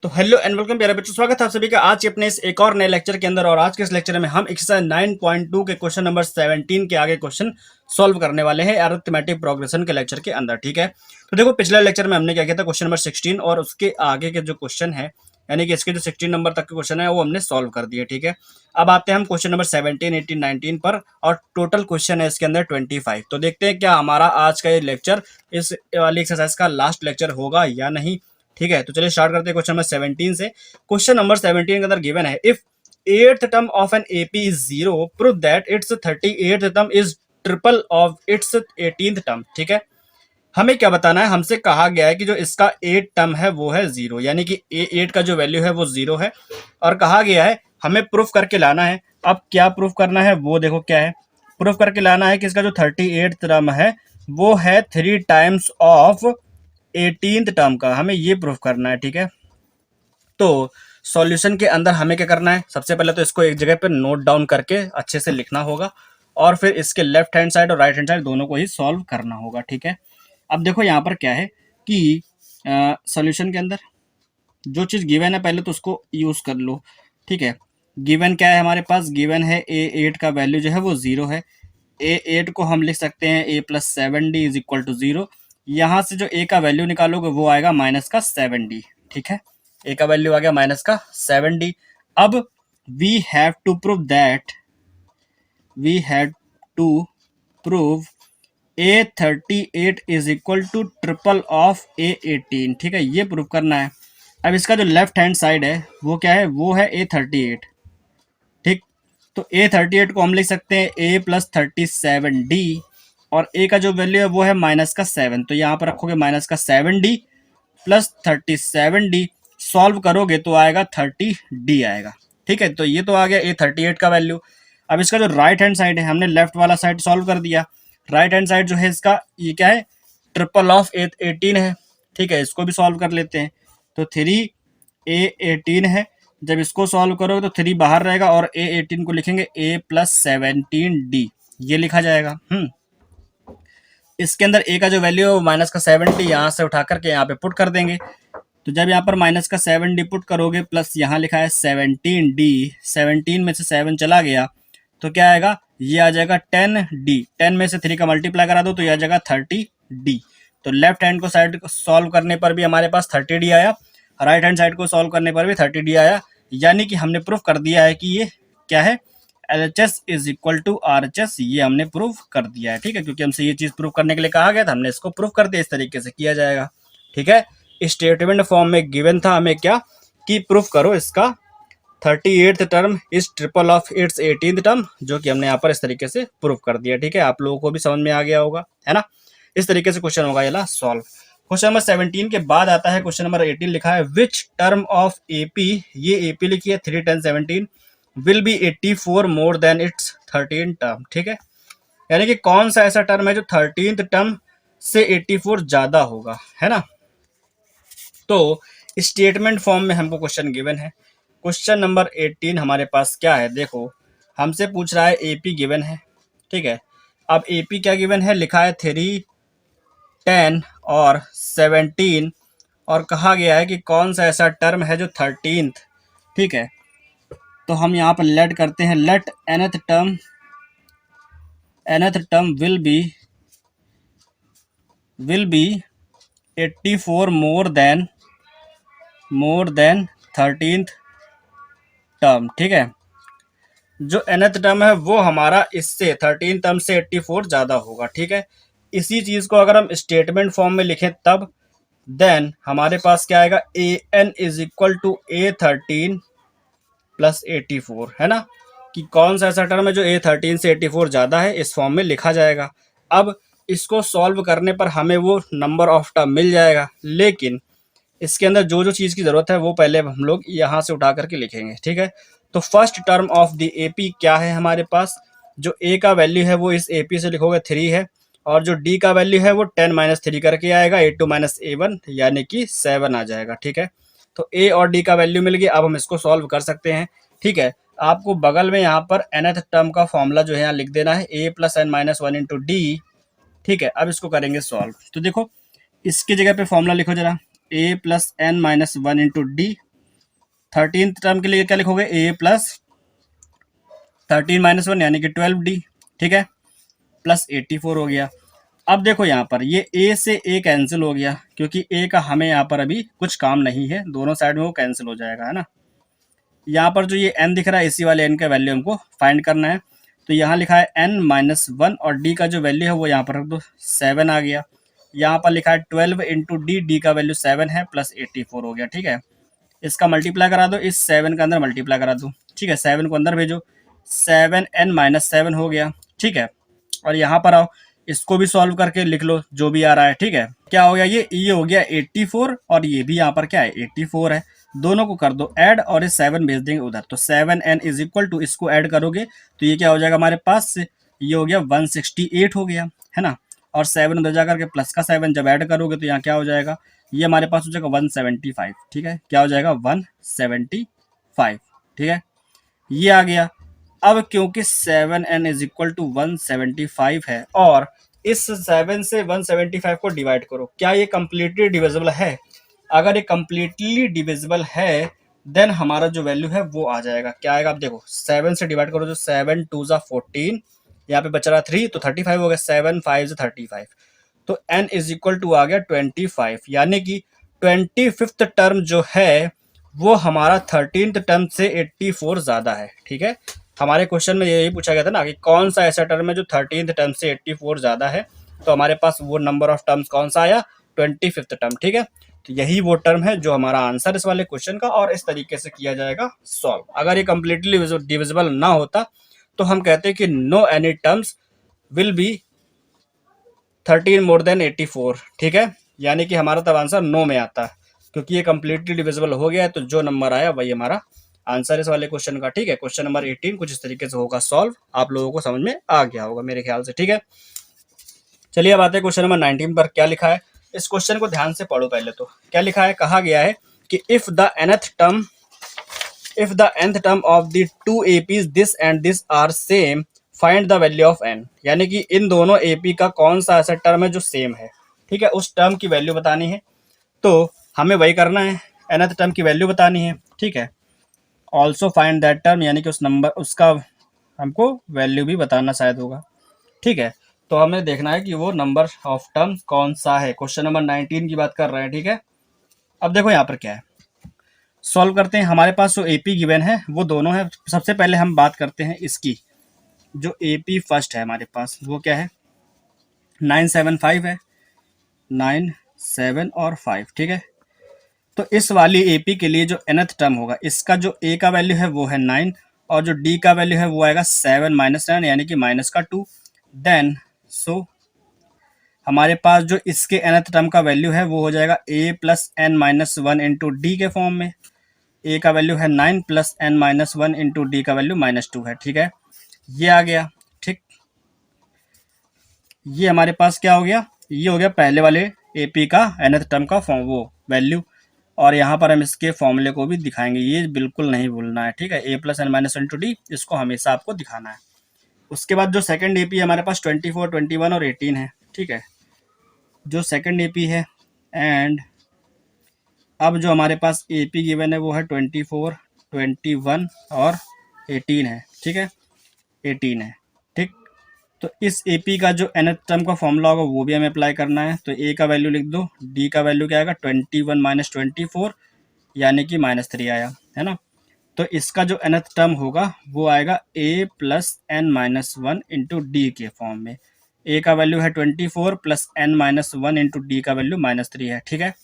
तो hello and welcome प्यारे बच्चों, स्वागत है आप सभी का आज के अपने इस एक और नए लेक्चर के अंदर। और आज के इस लेक्चर में हम एक्सरसाइज 9.2 के क्वेश्चन नंबर 17 के आगे क्वेश्चन सॉल्व करने वाले हैं अरिथमेटिक प्रोग्रेशन के लेक्चर के अंदर। ठीक है, तो देखो पिछले लेक्चर में हमने क्या किया था, क्वेश्चन नंबर 16 और उसके आगे के जो क्वेश्चन है, यानी कि इसके जो 16 नंबर तक के क्वेश्चन है वो हमने सॉल्व कर दिए। ठीक है, अब आते हैं हम क्वेश्चन नंबर 17, 18, 19 पर, और टोटल क्वेश्चन है इसके अंदर 25। तो देखते हैं क्या हमारा आज का ये लेक्चर इस वाली एक्सरसाइज का लास्ट लेक्चर होगा या नहीं। ठीक है, तो चलिए स्टार्ट करते हैं क्वेश्चन नंबर 17 से। क्वेश्चन नंबर 17 के अंदर गिवन है, if eighth term of an AP is 0, prove that it's 38th term is triple of its 18th term. ठीक है, हमें क्या बताना है, हमसे कहा गया है कि जो इसका 8 टर्म है वो है 0, यानी कि A8 का जो वैल्यू है वो 0 है, और कहा गया है हमें प्रूफ करके लाना है। अब क्या प्रूफ करना है वो देखो क्या है, प्रूफ करके लाना है कि इसका जो 38th टर्म है वो है 3 टाइम्स ऑफ 18th टर्म का, हमें ये प्रूफ करना है। ठीक है, तो सॉल्यूशन के अंदर हमें क्या करना है, सबसे पहले तो इसको एक जगह पे नोट डाउन करके अच्छे से लिखना होगा, और फिर इसके लेफ्ट हैंड साइड और राइट हैंड साइड दोनों को ही सॉल्व करना होगा। ठीक है, अब देखो यहाँ पर क्या है कि सॉल्यूशन के अंदर जो चीज़ गिवन है पहले तो उसको यूज़ कर लो। ठीक है, गिवन क्या है हमारे पास, गिवन है A8 का वैल्यू जो है वो 0 है। A8 को हम लिख सकते हैं A+7D इज इक्वल टू 0। यहाँ से जो A का वैल्यू निकालोगे वो आएगा -7D। ठीक है, A का वैल्यू आ गया -7D। अब we have to prove that we have to prove A38 is equal to triple of A18। ठीक है, ये प्रूव करना है। अब इसका जो लेफ्ट हैंड साइड है वो क्या है, वो है A38। ठीक, तो A38 को हम लिख सकते हैं A+37D, और A का जो वैल्यू है वो है -7, तो यहाँ पर रखोगे -7D प्लस 37D, सॉल्व करोगे तो आएगा 30D आएगा। ठीक है, तो ये तो आ गया A38 का वैल्यू। अब इसका जो राइट हैंड साइड है, हमने लेफ्ट वाला साइड सॉल्व कर दिया। राइट हैंड साइड जो है इसका, ये क्या है, ट्रिपल ऑफ A18 है। ठीक है, इसको भी सॉल्व कर लेते हैं। तो 3A18 है, जब इसको सॉल्व करोगे तो 3 बाहर रहेगा, और A18 को लिखेंगे A+17D, ये लिखा जाएगा। इसके अंदर A का जो वैल्यू है वो -7D, यहाँ से उठा करके यहाँ पे पुट कर देंगे। तो जब यहाँ पर -7D पुट करोगे, प्लस यहाँ लिखा है 17D, 17 में से 7 चला गया तो क्या आएगा, ये आ जाएगा 10D। 10 में से 3 का मल्टीप्लाई करा दो तो ये आ जाएगा 30D। तो लेफ्ट हैंड को साइड सॉल्व करने पर भी हमारे पास 30D आया, राइट हैंड साइड को सॉल्व करने पर भी 30D आया, यानी कि हमने प्रूफ कर दिया है कि ये क्या है, LHS is equal to RHS, ये हमने प्रूफ कर दिया है। ठीक है, क्योंकि हमसे ये चीज़ प्रूफ करने के लिए कहा गया था, हमने इसको प्रूफ कर दिया। इस तरीके से किया जाएगा। ठीक है, स्टेटमेंट फॉर्म में गिवन था हमें क्या, कि प्रूफ करो इसका 38th term is triple of its 18th term, जो कि हमने यहाँ पर इस तरीके से प्रूफ कर दिया। ठीक है, आप लोगों को भी समझ में आ गया होगा, है ना। इस तरीके से क्वेश्चन होगा ये सॉल्व। क्वेश्चन नंबर 17 के बाद आता है क्वेश्चन नंबर 18, लिखा है विच टर्म ऑफ AP, ये AP लिखी है 3, 10, 17, will be 84 more then it's 13 term. ठीक है, यानी कि कौन सा ऐसा टर्म है जो 13th टर्म से 84 ज्यादा होगा, है ना। तो स्टेटमेंट फॉर्म में हमको क्वेश्चन गिवन है। क्वेश्चन नंबर 18 हमारे पास क्या है, देखो हमसे पूछ रहा है AP गिवन है। ठीक है, अब AP क्या गिवन है, लिखा है 3, 10 और 17, और कहा गया है कि कौन सा ऐसा टर्म है जो 13th। ठीक है, तो हम यहाँ पर लेट करते हैं, let nth term will be 84 more than 13th term. ठीक है, जो nth टर्म है वो हमारा इससे 13 टर्म से 84 ज्यादा होगा। ठीक है, इसी चीज को अगर हम स्टेटमेंट फॉर्म में लिखें तब देन हमारे पास क्या आएगा, an is equal to A13 plus 84, है ना, कि कौन सा ऐसा टर्म है जो A13 से 84 ज्यादा है, इस फॉर्म में लिखा जाएगा। अब इसको सॉल्व करने पर हमें वो नंबर ऑफ टर्म मिल जाएगा, लेकिन इसके अंदर जो जो चीज़ की ज़रूरत है वो पहले हम लोग यहाँ से उठा करके लिखेंगे। ठीक है, तो first term of the AP क्या है हमारे पास, जो A का वैल्यू है वो इस AP से लिखोगे 3 है, और जो D का वैल्यू है वो 10 - 3 करके आएगा, A2 - A1 यानी कि 7 आ जाएगा। ठीक है, तो A और D का वैल्यू मिल गया। अब हम इसको सॉल्व कर सकते हैं। ठीक है, आपको बगल में यहाँ पर nth टर्म का फॉर्मूला जो है यहाँ लिख देना है, A+n - 1 इंटू D। ठीक है, अब इसको करेंगे सॉल्व। तो देखो इसकी जगह पे फॉर्मूला लिखो जरा, A+n - 1 into D, 13th term के लिए क्या लिखोगे, ए प्लस 13 - 1 यानी कि 12d, ठीक है, प्लस 84 हो गया। अब देखो यहाँ पर ये ए से ए कैंसिल हो गया, क्योंकि ए का हमें यहाँ पर अभी कुछ काम नहीं है, दोनों साइड में वो कैंसिल हो जाएगा, है ना। यहाँ पर जो ये n दिख रहा है, इसी वाले n का वैल्यू हमको फाइंड करना है। तो यहाँ लिखा है n-1 और d का जो वैल्यू है वो यहाँ पर रख दो, 7 आ गया। यहाँ पर लिखा है 12 इंटू डी का वैल्यू 7 है, प्लस 84 हो गया, ठीक है। इसका मल्टीप्लाई करा दो, इस 7 का अंदर मल्टीप्लाई करा दो, ठीक है, 7 को अंदर भेजो, 7n - 7 हो गया, ठीक है। और यहाँ पर आओ, इसको भी सॉल्व करके लिख लो जो भी आ रहा है, ठीक है। क्या हो गया, ये हो गया 84 और ये भी यहाँ पर क्या है 84 है। दोनों को कर दो ऐड और इस 7 भेज देंगे उधर, तो 7n इज इक्वल टू, इसको ऐड करोगे तो ये क्या हो जाएगा हमारे पास, ये हो गया 168 हो गया, है ना। और 7 उधर जाकर के प्लस का 7 जब ऐड करोगे तो यहाँ क्या हो जाएगा, ये हमारे पास हो जाएगा 175, ठीक है, क्या हो जाएगा 175, ठीक है, ये आ गया। अब क्योंकि 7n इज इक्वल टू 175 है और इस 7 से 175 को डिवाइड करो, क्या ये कंप्लीटली डिविजिबल है? अगर ये कंप्लीटली डिविजिबल है देन हमारा जो वैल्यू है वो आ जाएगा, क्या आएगा, आप देखो 7 से डिवाइड करो, जो 7 2 14, यहाँ पे बच रहा 3 तो 35 हो गया, 7 5 से 35, तो n इज इक्वल टू आ गया 25, यानी कि 25th टर्म जो है वो हमारा 13th टर्म से 84 ज़्यादा है, ठीक है। हमारे क्वेश्चन में यही पूछा गया था ना कि कौन सा ऐसा टर्म है जो 13th टर्म से 84 ज़्यादा है, तो हमारे पास वो नंबर ऑफ टर्म्स कौन सा आया, 25th टर्म, ठीक है। तो यही वो टर्म है जो हमारा आंसर इस वाले क्वेश्चन का, और इस तरीके से किया जाएगा सॉल्व। अगर ये कंप्लीटली डिविजिबल ना होता तो हम कहते हैं कि no any terms will be 13 more than 84, ठीक है, यानी कि हमारा तब आंसर नो में आता है, क्योंकि ये कंप्लीटली डिविजिबल हो गया है, तो जो नंबर आया वही हमारा आंसर इस वाले क्वेश्चन का, ठीक है। क्वेश्चन नंबर 18 कुछ इस तरीके से होगा सॉल्व, आप लोगों को समझ में आ गया होगा मेरे ख्याल से, ठीक है। चलिए अब आते हैं क्वेश्चन नंबर 19 पर। क्या लिखा है, इस क्वेश्चन को ध्यान से पढ़ो पहले। तो क्या लिखा है, कहा गया है कि if the nth term of the two APs this and this are same, find the value of n, यानी कि इन दोनों एपी का कौन सा ऐसा टर्म है जो सेम है, ठीक है, उस टर्म की वैल्यू बतानी है। तो हमें वही करना है, nth टर्म की वैल्यू बतानी है, ठीक है। ऑल्सो फाइंड दैट टर्म, यानी कि उस नंबर उसका हमको वैल्यू भी बताना शायद होगा, ठीक है। तो हमें देखना है कि वो नंबर ऑफ टर्म्स कौन सा है। क्वेश्चन नंबर 19 की बात कर रहे हैं, ठीक है। अब देखो यहाँ पर क्या है, सॉल्व करते हैं। हमारे पास जो एपी गिवन है वो दोनों है। सबसे पहले हम बात करते हैं इसकी, जो एपी फर्स्ट है हमारे पास वो क्या है, 975 है, 9 7 और 5, ठीक है। तो इस वाली एपी के लिए जो nth टर्म होगा, इसका जो ए का वैल्यू है वो है 9 और जो डी का वैल्यू है वो आएगा 7 - 9 यानी कि -2। देन सो हमारे पास जो इसके nth टर्म का वैल्यू है वो हो जाएगा a plus n-1 into D के फॉर्म में। a का वैल्यू है 9 प्लस n-1 इंटू डी का वैल्यू -2 है, ठीक है, ये आ गया, ठीक। ये हमारे पास क्या हो गया, ये हो गया पहले वाले एपी का nth टर्म का फॉर्म वो वैल्यू, और यहाँ पर हम इसके फॉर्मूले को भी दिखाएंगे, ये बिल्कुल नहीं भूलना है, ठीक है। a plus n-1 into D, इसको हमेशा आपको दिखाना है। उसके बाद जो सेकंड एपी हमारे पास 24 21 और 18 है, ठीक है, जो सेकंड एपी है। एंड अब जो हमारे पास एपी गिवन है वो है 24 21 और 18 है, ठीक है, 18 है, ठीक। तो इस एपी का जो nth टर्म का फॉर्मूला होगा वो भी हमें अप्लाई करना है। तो ए का वैल्यू लिख दो, डी का वैल्यू क्या आएगा 21 - 24 यानी कि -3 आया, है ना। तो इसका जो nth टर्म होगा वो आएगा a plus n-1 into D के फॉर्म में। a का वैल्यू है 24 प्लस n-1 इंटू डी का वैल्यू -3 है, ठीक है।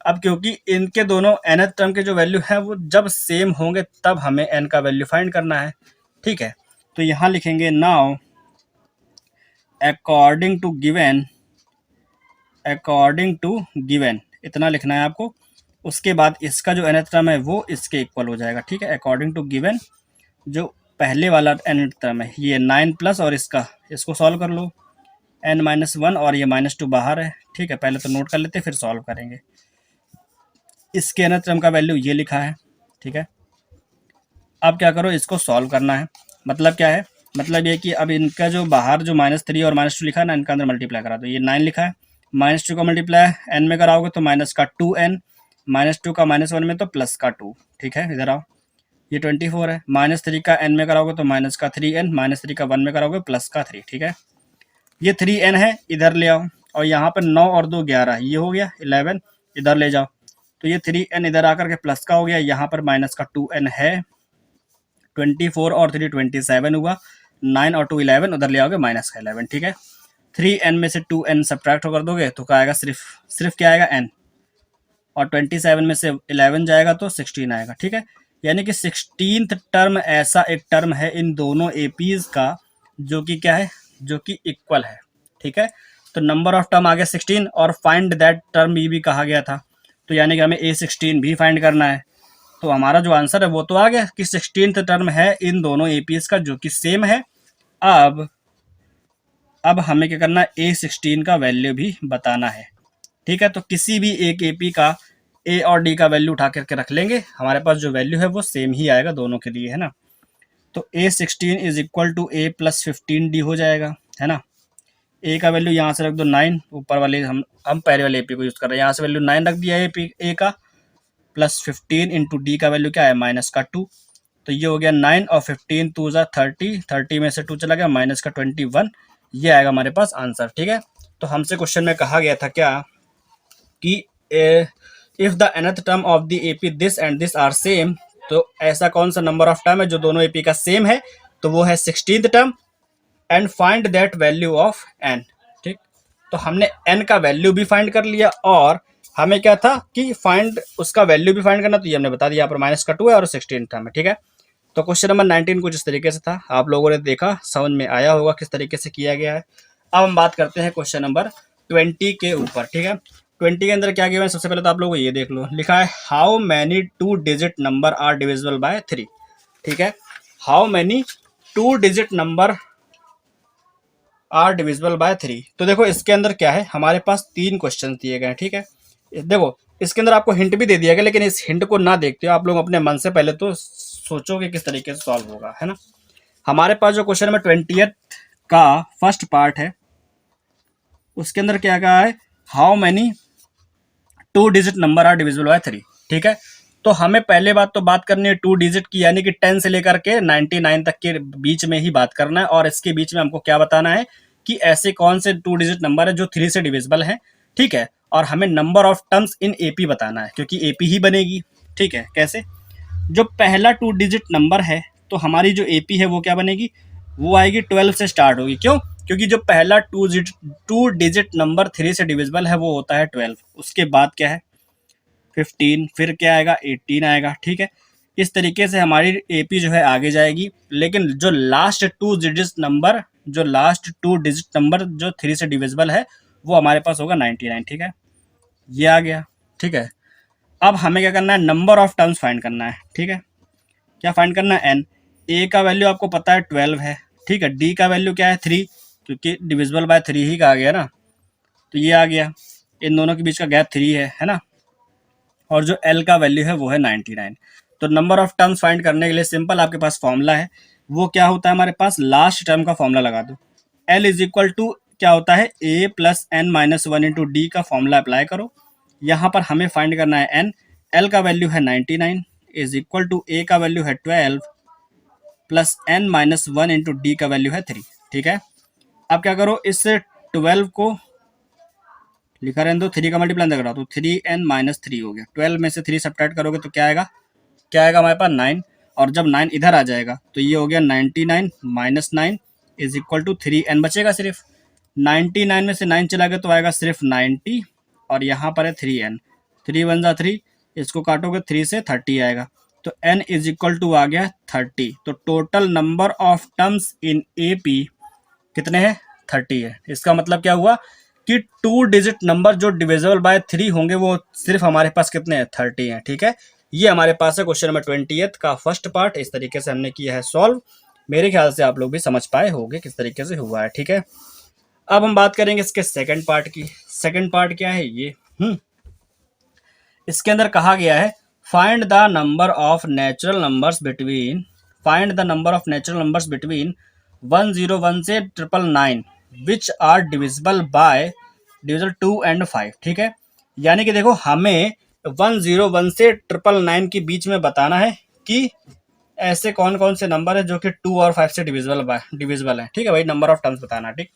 अब क्योंकि इनके दोनों nth टर्म के जो वैल्यू है वो जब सेम होंगे तब हमें n का वैल्यू फाइंड करना है, ठीक है। तो यहाँ लिखेंगे नाउ अकॉर्डिंग टू गिवन, इतना लिखना है आपको। उसके बाद इसका जो nth टर्म है वो इसके इक्वल हो जाएगा, ठीक है। अकॉर्डिंग टू गिवन जो पहले वाला nth टर्म है ये 9 प्लस और इसको सॉल्व कर लो, n-1 और ये -2 बाहर है, ठीक है। पहले तो नोट कर लेते फिर सॉल्व करेंगे। इसके nth टर्म का वैल्यू ये लिखा है, ठीक है। अब क्या करो, इसको सॉल्व करना है। मतलब क्या है, मतलब ये कि अब इनका जो बाहर जो -3 और -2 लिखा है ना, इनका अंदर मल्टीप्लाई करा दो। ये 9 लिखा है, -2 का मल्टीप्लाई n में कराओगे तो -2n -2 का -1 में तो प्लस का 2, ठीक है, इधर आओ, ये 24 है, -3 का n में कराओगे तो माइनस का 3n, -3 का 1 में कराओगे प्लस का 3, ठीक है, ये 3n है, इधर ले आओ, और यहाँ पर 9 और 2 11, ये हो गया 11, इधर ले जाओ, तो ये 3n इधर आकर के प्लस का हो गया, यहाँ पर माइनस का 2n है, 24 और 3 27 हुआ, 9 और 2 11, उधर ले आओगे माइनस का 11, ठीक है, 3n में से 2n सब्ट्रैक्ट कर दोगे तो क्या आएगा, सिर्फ क्या आएगा n, और 27 में से 11 जाएगा तो 16 आएगा, ठीक है, यानी कि 16th टर्म ऐसा एक टर्म है इन दोनों एपीज का जो कि क्या है, जो कि इक्वल है, ठीक है, तो नंबर ऑफ टर्म आ गया 16 और फाइंड दैट टर्म ये भी कहा गया था, तो यानी कि हमें A16 भी फाइंड करना है, तो हमारा जो आंसर है वो तो आ गया कि 16th टर्म है इन दोनों एपीज का जो कि सेम है। अब हमें क्या करना है, A16 का वैल्यू भी बताना है, ठीक है, तो किसी भी एक एपी का ए और डी का वैल्यू उठा करके रख लेंगे, हमारे पास जो वैल्यू है वो सेम ही आएगा दोनों के लिए, है ना, तो A16 is equal to A plus 15D हो जाएगा, है ना, ए का वैल्यू यहाँ से रख दो 9, ऊपर वाले हम पहले वाले एपी को यूज कर रहे हैं, यहाँ से वैल्यू 9 रख दिया है ए का, प्लस 15 इंटू डी का वैल्यू क्या है माइनस का 2, तो ये हो गया 9 और 15 2 30, 30 में से 2 चला गया माइनस का 21, ये आएगा हमारे पास आंसर, ठीक है, तो हमसे क्वेश्चन में कहा गया था क्या कि if the nth term of the AP this and this are same, तो ऐसा कौन सा नंबर ऑफ टर्म है जो दोनों एपी का सेम है, तो वो है 16th term, and find that value of n, ठीक, तो हमने n का वैल्यू भी फाइंड कर लिया और हमें क्या था कि फाइंड उसका वैल्यू भी फाइंड करना, तो ये हमने बता दिया, यहाँ पर माइनस का 2 है और 16 टर्म है, ठीक है, तो क्वेश्चन नंबर 19 कुछ इस तरीके से था, आप लोगों ने देखा, समझ में आया होगा किस तरीके से किया गया है। अब हम बात करते हैं क्वेश्चन नंबर 20 के ऊपर, ठीक है, 20 के अंदर क्या गिवन है, सबसे पहले तो आप लोगों को ये देख लो, लिखा है how many 2 digit number are divisible by 3, ठीक है, how many 2 digit number are divisible by 3, तो देखो इसके अंदर क्या है, हमारे पास 3 क्वेश्चन दिए गए हैं, ठीक है, देखो इसके अंदर आपको हिंट भी दे दिया गया, लेकिन इस हिंट को ना देखते हो आप लोग अपने मन से पहले तो सोचो कि किस तरीके से सॉल्व होगा, है ना, हमारे पास जो क्वेश्चन नंबर 20 का फर्स्ट पार्ट है उसके अंदर क्या कहा है, how many 2 digit number are divisible by 3, ठीक है, तो हमें पहले बात तो बात करनी है 2 डिजिट की, यानी कि 10 से लेकर के 99 तक के बीच में ही बात करना है, और इसके बीच में हमको क्या बताना है कि ऐसे कौन से 2 डिजिट नंबर है जो 3 से डिविजिबल है, ठीक है, और हमें number of terms in AP बताना है, क्योंकि एपी ही बनेगी, ठीक है, कैसे, जो पहला 2 डिजिट नंबर है तो हमारी जो एपी है वो क्या बनेगी, वो आएगी 12 से स्टार्ट होगी, क्यों, क्योंकि जो पहला 2 डिजिट नंबर 3 से डिविजिबल है वो होता है 12, उसके बाद क्या है 15, फिर क्या आएगा 18 आएगा, ठीक है, इस तरीके से हमारी एपी जो है आगे जाएगी, लेकिन जो लास्ट 2 डिजिट नंबर जो 3 से डिविजिबल है वो हमारे पास होगा 99, ठीक है, ये आ गया, ठीक है, अब हमें क्या करना है, नंबर ऑफ टर्म्स फाइंड करना है, ठीक है, क्या फाइंड करना है, n, ए का वैल्यू आपको पता है 12 है, ठीक है, डी का वैल्यू क्या है 3, क्योंकि डिविजिबल बाय 3 ही का आ गया ना, तो ये आ गया, इन दोनों के बीच का गैप 3 है ना, और जो L का वैल्यू है वो है 99, तो नंबर ऑफ टर्म्स फाइंड करने के लिए सिंपल आपके पास फॉर्मूला है, वो क्या होता है, हमारे पास लास्ट टर्म का फॉर्मूला लगा दो, L इज इक्वल टू क्या होता है a plus n minus 1 into d का फॉर्मूला अप्लाई करो, यहाँ पर हमें फाइंड करना है n, L का वैल्यू है 99 इज इक्वल टू a का वैल्यू है 12 plus n minus 1 into d का वैल्यू है 3, ठीक है, अब क्या करो, इस 12 को लिखा रहने दो, 3 का मल्टीप्लाई करा तो 3n माइनस 3 हो गया, 12 में से 3 सब्ट्रैक्ट करोगे तो क्या आएगा हमारे पास 9, और जब 9 इधर आ जाएगा तो ये हो गया 99 minus 9 is equal to 3n, बचेगा सिर्फ 99 में से 9 चला गया तो आएगा सिर्फ 90, और यहाँ पर है 3n, 3 1 जा 3, इसको काटोगे 3 से 30 आएगा, तो n इज इक्वल टू आ गया 30, तो total number of terms in AP कितने हैं 30 है, इसका मतलब क्या हुआ कि 2 डिजिट नंबर जो डिविजिबल बाय 3 होंगे वो सिर्फ हमारे पास कितने हैं 30 हैं, ठीक है, ये हमारे पास है क्वेश्चन नंबर 20 का फर्स्ट पार्ट, इस तरीके से हमने किया है सॉल्व, मेरे ख्याल से आप लोग भी समझ पाए होंगे किस तरीके से हुआ है, ठीक है, अब हम बात करेंगे इसके सेकंड पार्ट की, सेकंड पार्ट क्या है ये, इसके अंदर कहा गया है find the number of natural numbers between 101 से 999 which are divisible by divisible 2 and 5, ठीक है, यानी कि देखो हमें 101 से 999 के बीच में बताना है कि ऐसे कौन कौन से नंबर है जो कि 2 और 5 से डिविजिबल है। ठीक है भाई, नंबर ऑफ टर्म्स बताना। ठीक,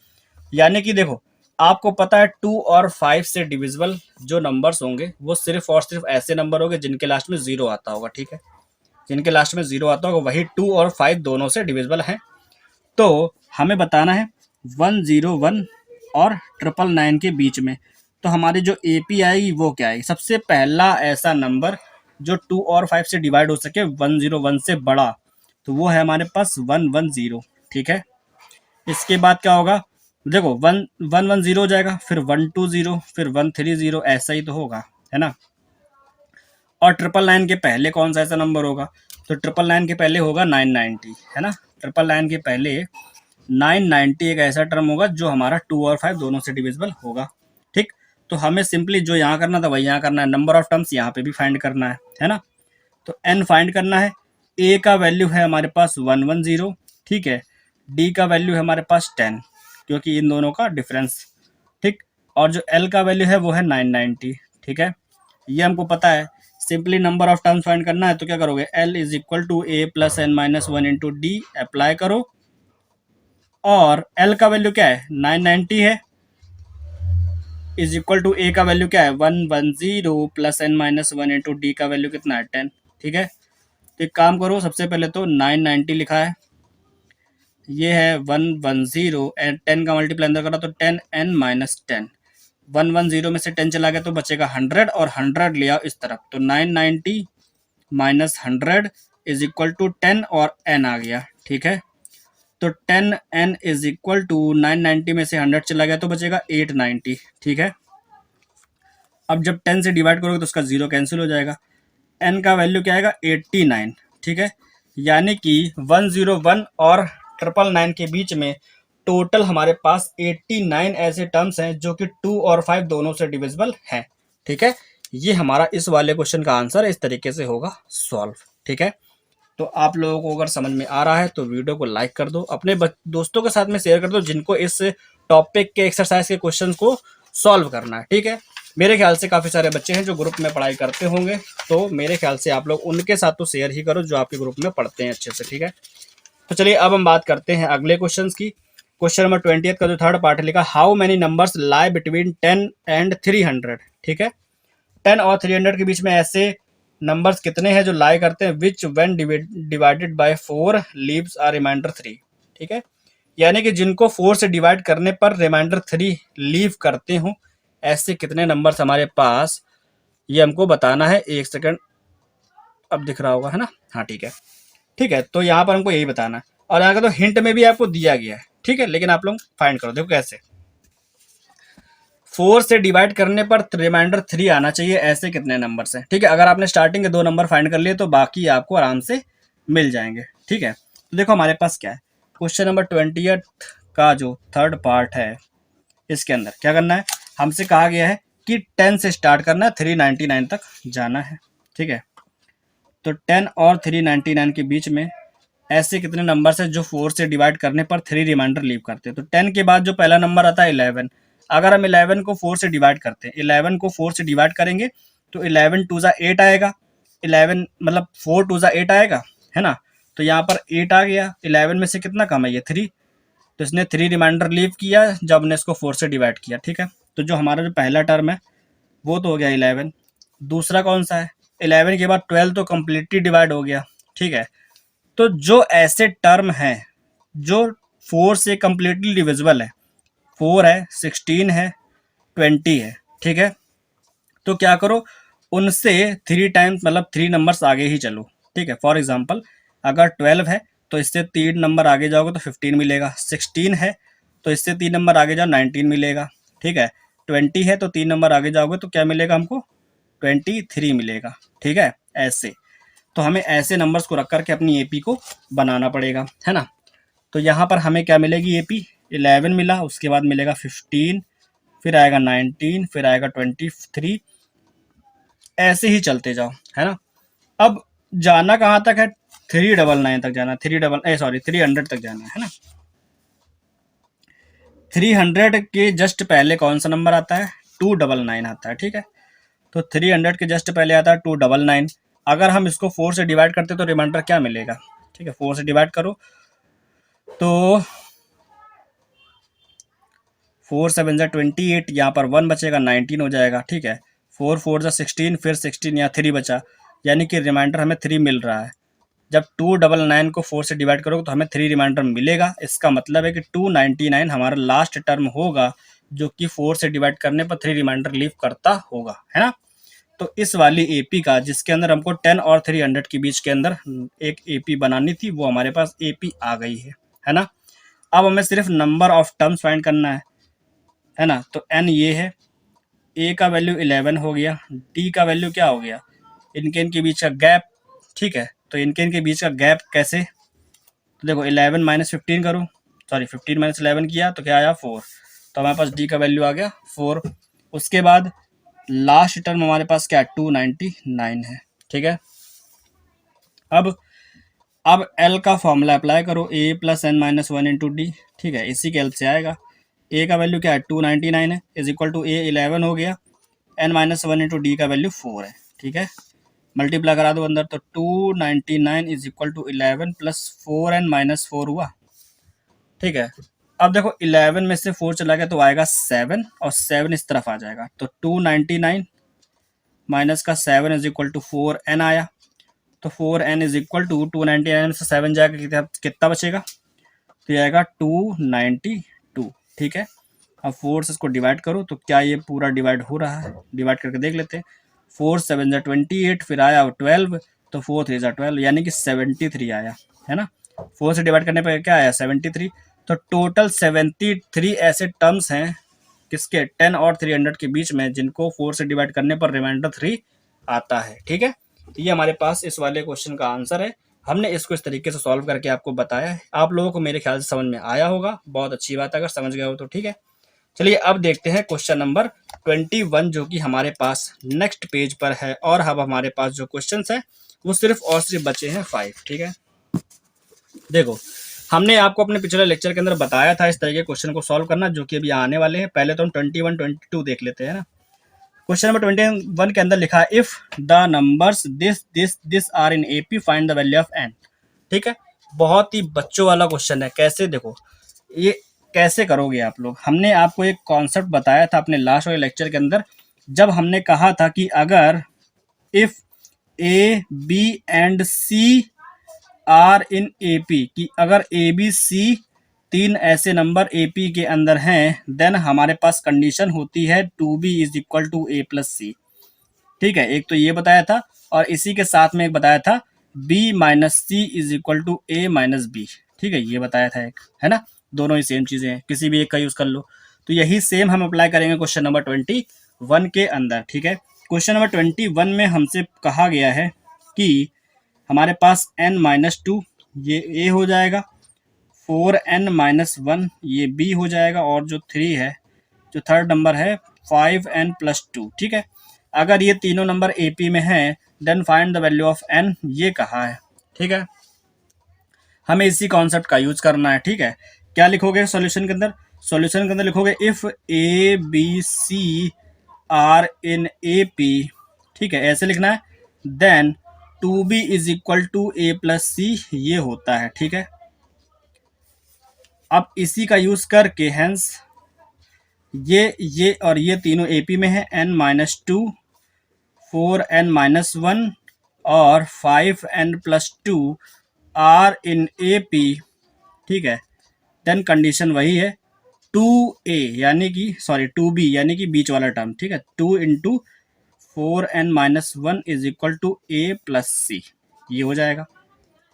यानी कि देखो आपको पता है 2 और 5 से डिविजिबल जो नंबर्स होंगे वो सिर्फ और सिर्फ ऐसे नंबर होंगे जिनके लास्ट में जीरो आता होगा। ठीक है, जिनके लास्ट में जीरो आता होगा वही 2 और 5 दोनों से डिविजिबल है। तो हमें बताना है 101 और 999 के बीच में। तो हमारी जो एपी आएगी वो क्या आएगी? सबसे पहला ऐसा नंबर जो 2 और 5 से डिवाइड हो सके 101 से बड़ा, तो वो है हमारे पास 110। ठीक है, इसके बाद क्या होगा? देखो 110 हो जाएगा, फिर 120, फिर 130, ऐसा ही तो होगा, है ना। और 999 के पहले कौन सा ऐसा नंबर होगा? तो 999 के पहले होगा 990, है ना। 999 के पहले 990 एक ऐसा टर्म होगा जो हमारा 2 और 5 दोनों से डिविजिबल होगा। ठीक, तो हमें सिंपली जो यहाँ करना था वही यहाँ करना है, नंबर ऑफ टर्म्स यहाँ पे भी फाइंड करना है ना। तो n फाइंड करना है। a का वैल्यू है हमारे पास 110, ठीक है। d का वैल्यू है हमारे पास 10, क्योंकि इन दोनों का डिफरेंस। ठीक, और जो l का वैल्यू है वो है 990। ठीक है, ये हमको पता है। Simply number of terms find करना है, तो क्या करोगे? l is equal to a plus n minus one into d, apply करो। और l का वैल्यू क्या है? 990 है, इज इक्वल टू a का वैल्यू क्या है? 110 plus n minus one into d का वैल्यू कितना है? 10। ठीक है, तो एक काम करो, सबसे पहले तो 990 लिखा है, ये है 110 एंड 10 का मल्टीप्लाई अंदर करा तो 10 n माइनस 10। 110 में से 10 चला गया तो बचेगा 100, और 100 ले आओ इस तरफ, तो 990 माइनस 100 इज इक्वल टू 10 और n आ गया। ठीक है, तो 10n इज इक्वल टू 990 में से 100 चला गया तो बचेगा 890। ठीक है, अब जब 10 से डिवाइड करोगे तो उसका जीरो कैंसिल हो जाएगा, n का वैल्यू क्या आएगा? 89। ठीक है, यानी कि 101 और 999 के बीच में टोटल हमारे पास 89 ऐसे टर्म्स हैं जो कि 2 और 5 दोनों से डिविजिबल हैं। ठीक है, ये हमारा इस वाले क्वेश्चन का आंसर इस तरीके से होगा सॉल्व। ठीक है, तो आप लोगों को अगर समझ में आ रहा है तो वीडियो को लाइक कर दो, अपने दोस्तों के साथ में शेयर कर दो जिनको इस टॉपिक के एक्सरसाइज के क्वेश्चन को सॉल्व करना है। ठीक है, मेरे ख्याल से काफ़ी सारे बच्चे हैं जो ग्रुप में पढ़ाई करते होंगे, तो मेरे ख्याल से आप लोग उनके साथ तो शेयर ही करो जो आपके ग्रुप में पढ़ते हैं अच्छे से। ठीक है, तो चलिए अब हम बात करते हैं अगले क्वेश्चन की। क्वेश्चन नंबर 20 का जो थर्ड पार्ट है लिखा, how many numbers lie between 10 and 300। ठीक है, 10 और 300 के बीच में ऐसे नंबर्स कितने हैं जो लाई करते हैं, which when divided by 4 leaves are remainder 3। ठीक है, यानी कि जिनको 4 से डिवाइड करने पर रिमाइंडर 3 लीव करते हो, ऐसे कितने नंबर्स हमारे पास, ये हमको बताना है। एक सेकंड, अब दिख रहा होगा, है ना। हाँ ठीक है, ठीक है, तो यहाँ पर हमको यही बताना है, और यहाँ का तो हिंट में भी आपको दिया गया है। ठीक है, लेकिन आप लोग फाइंड करो, देखो कैसे। 4 से डिवाइड करने पर रिमाइंडर 3 आना चाहिए, ऐसे कितने नंबर्स हैं। ठीक है, अगर आपने स्टार्टिंग के 2 नंबर फाइंड कर लिए तो बाकी आपको आराम से मिल जाएंगे। ठीक है, तो देखो हमारे पास क्या है, क्वेश्चन नंबर 20 का जो थर्ड पार्ट है इसके अंदर क्या करना है, हमसे कहा गया है कि 10 से स्टार्ट करना है, 399 तक जाना है। ठीक है, तो 10 और 399 के बीच में ऐसे कितने नंबर्स हैं जो 4 से डिवाइड करने पर 3 रिमाइंडर लीव करते हैं। तो 10 के बाद जो पहला नंबर आता है 11, अगर हम 11 को 4 से डिवाइड करते हैं, 11 को 4 से डिवाइड करेंगे तो 11 टू ज़ा 8 आएगा, 11 मतलब 4 टू ज़ा 8 आएगा, है ना। तो यहाँ पर 8 आ गया, 11 में से कितना कम है? ये 3, तो इसने 3 रिमाइंडर लीव किया जब हमने इसको 4 से डिवाइड किया। ठीक है, तो जो हमारा जो पहला टर्म है वो तो हो गया 11। दूसरा कौन सा है? 11 के बाद 12 तो कम्प्लीटली डिवाइड हो गया। ठीक है, तो जो ऐसे टर्म हैं जो 4 से कम्प्लीटली डिविजिबल है, 4 है, 16 है, 20 है। ठीक है, तो क्या करो, उनसे 3 टाइम्स मतलब 3 नंबर्स आगे ही चलो। ठीक है, फॉर एग्जांपल अगर 12 है तो इससे 3 नंबर आगे जाओगे तो 15 मिलेगा, 16 है तो इससे 3 नंबर आगे जाओ 19 मिलेगा। ठीक है, 20 है तो 3 नंबर आगे जाओगे तो क्या मिलेगा हमको? 23 मिलेगा। ठीक है, ऐसे तो हमें ऐसे नंबर्स को रख करके अपनी एपी को बनाना पड़ेगा, है ना। तो यहाँ पर हमें क्या मिलेगी? एपी 11 मिला, उसके बाद मिलेगा 15, फिर आएगा 19, फिर आएगा 23, ऐसे ही चलते जाओ, है ना। अब जाना कहाँ तक है? 399 तक जाना, 300 तक जाना है ना। 300 के जस्ट पहले कौन सा नंबर आता है? 299 आता है। ठीक है, तो 300 के जस्ट पहले आता है 299। अगर हम इसको 4 से डिवाइड करते तो रिमाइंडर क्या मिलेगा, ठीक है, 4 से डिवाइड करो तो 4 7 जा 28, यहाँ पर 1 बचेगा 19 हो जाएगा, ठीक है। 4 4 जा 16, फिर 16 यहाँ 3 बचा, यानी कि रिमाइंडर हमें 3 मिल रहा है। जब 299 को 4 से डिवाइड करोगे तो हमें 3 रिमाइंडर मिलेगा। इसका मतलब है कि 299 हमारा लास्ट टर्म होगा जो कि 4 से डिवाइड करने पर 3 रिमाइंडर लीव करता होगा, है ना। तो इस वाली एपी का, जिसके अंदर हमको 10 और 300 के बीच के अंदर एक एपी बनानी थी, वो हमारे पास एपी आ गई है ना। अब हमें सिर्फ नंबर ऑफ टर्म्स फाइंड करना है ना। तो एन ये है, ए का वैल्यू 11 हो गया, डी का वैल्यू क्या हो गया, इनके बीच का गैप, ठीक है। तो इनके बीच का गैप कैसे, तो देखो 11 माइनस 15 करूँ, सॉरी 15 माइनस 11 किया तो क्या आया 4, तो हमारे पास डी का वैल्यू आ गया 4। उसके बाद लास्ट टर्म हमारे पास क्या है 299 है, ठीक है। अब एल का फॉर्मूला अप्लाई करो, a plus n minus 1 into d, ठीक है, इसी के एल से आएगा। ए का वैल्यू क्या है 299 है, इज इक्वल टू ए 11 हो गया, एन माइनस 1 इंटू डी का वैल्यू 4 है, ठीक है। मल्टीप्लाई करा दो अंदर, तो 299 is equal to 11 plus 4 n minus 4 हुआ, ठीक है। अब देखो 11 में से 4 चला गया तो आएगा 7, और 7 इस तरफ आ जाएगा, तो 299 माइनस का 7 इज इक्वल टू 4n आया। तो 4n इज इक्वल टू 299 में से 7 जाएगा, कितना बचेगा, तो ये आएगा 292, ठीक है। अब 4 से इसको डिवाइड करो तो क्या ये पूरा डिवाइड हो रहा है, डिवाइड करके देख लेते हैं। 4 7 जा 28, फिर आया 12, तो 4 3 जा 12, यानी कि 73 आया, है ना। 4 से डिवाइड करने पर क्या आया 73। तो टोटल 73 ऐसे टर्म्स हैं किसके 10 और 300 के बीच में, जिनको 4 से डिवाइड करने पर रिमाइंडर 3 आता है, ठीक है। ये हमारे पास इस वाले क्वेश्चन का आंसर है। हमने इसको इस तरीके से सॉल्व करके आपको बताया है। आप लोगों को मेरे ख्याल से समझ में आया होगा, बहुत अच्छी बात है अगर समझ गए हो तो, ठीक है। चलिए अब देखते हैं क्वेश्चन नंबर 21 जो कि हमारे पास नेक्स्ट पेज पर है, और अब हमारे पास जो क्वेश्चंस है वो सिर्फ और सिर्फ बचे हैं 5, ठीक है। देखो हमने आपको अपने पिछले लेक्चर के अंदर बताया था इस तरह के क्वेश्चन को सॉल्व करना, जो कि अभी आने वाले हैं। पहले तो हम 21 22 देख लेते हैं ना। क्वेश्चन नंबर 21 के अंदर लिखा है if the numbers this are in AP find the value of n, ठीक है। बहुत ही बच्चों वाला क्वेश्चन है। कैसे, देखो ये कैसे करोगे आप लोग। हमने आपको एक कॉन्सेप्ट बताया था अपने लास्ट वाले लेक्चर के अंदर, जब हमने कहा था कि अगर if a b and c are in AP, कि अगर ए बी सी 3 ऐसे नंबर एपी के अंदर हैं, देन हमारे पास कंडीशन होती है 2b is equal to A plus c, ठीक है। एक तो ये बताया था, और इसी के साथ में एक बताया था b minus c is equal to a minus b, ठीक है, ये बताया था एक, है ना। दोनों ही सेम चीजें हैं, किसी भी एक का यूज कर लो। तो यही सेम हम अप्लाई करेंगे क्वेश्चन नंबर 21 के अंदर, ठीक है। क्वेश्चन नंबर 21 में हमसे कहा गया है कि हमारे पास n माइनस 2 ये a हो जाएगा, 4n माइनस 1 ये b हो जाएगा, और जो 3 है, जो थर्ड नंबर है 5n प्लस 2, ठीक है। अगर ये तीनों नंबर AP में हैं, then find the value of n, ये कहा है, ठीक है। हमें इसी कॉन्सेप्ट का यूज करना है, ठीक है। क्या लिखोगे सॉल्यूशन के अंदर, सॉल्यूशन के अंदर लिखोगे if a b c are in AP, ठीक है, ऐसे लिखना है। Then 2b is equal to A plus c, ये होता है, ठीक है। अब इसी का यूज करके हेंस ये और ये तीनों एपी में है, n माइनस 2, 4n माइनस 1 और 5n plus 2 are in AP, ठीक है। देन कंडीशन वही है 2a यानी कि सॉरी 2b यानी कि बीच वाला टर्म, ठीक है, 2 into 4n minus 1 is equal to A plus c, ये हो जाएगा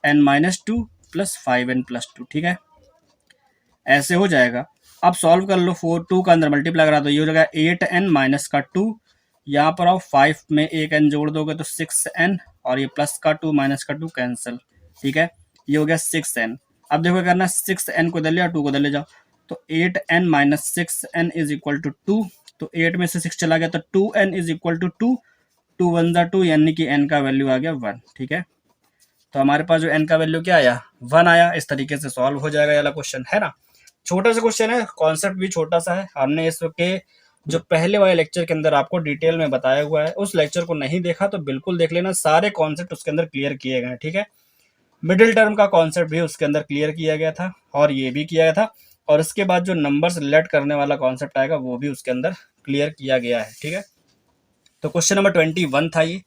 n minus 2 plus 5n plus 2, ठीक है, ऐसे हो जाएगा। अब सॉल्व कर लो, 4 2 का अंदर मल्टीप्लाई करा दो, ये हो जाएगा 8n माइनस का 2, यहाँ पर आओ 5 में एक n जोड़ दोगे तो 6n, और ये प्लस का 2 माइनस का 2 कैंसिल, ठीक है, ये हो गया 6n। अब देखो करना 6n को इधर ले जाओ, 2 को इधर ले जाओ, तो 8n minus 6n is equal to 2, तो 8 में से 6 चला गया तो 2n इज इक्वल टू 2, 2 1 जा 2 यानी कि n का वैल्यू आ गया 1, ठीक है। तो हमारे पास जो n का वैल्यू क्या आया 1 आया। इस तरीके से सॉल्व हो जाएगा ये वाला क्वेश्चन, है ना। छोटा सा क्वेश्चन है, कॉन्सेप्ट भी छोटा सा है। हमने इसके जो पहले वाले लेक्चर के अंदर आपको डिटेल में बताया हुआ है, उस लेक्चर को नहीं देखा तो बिल्कुल देख लेना, सारे कॉन्सेप्ट उसके अंदर क्लियर किए गए हैं, ठीक है। मिडिल टर्म का कॉन्सेप्ट भी उसके अंदर क्लियर किया गया था और ये भी किया गया था, और उसके बाद जो नंबर्स रिलेट करने वाला कॉन्सेप्ट आएगा वो भी उसके अंदर क्लियर किया गया है, ठीक है। तो क्वेश्चन नंबर 21 था ये।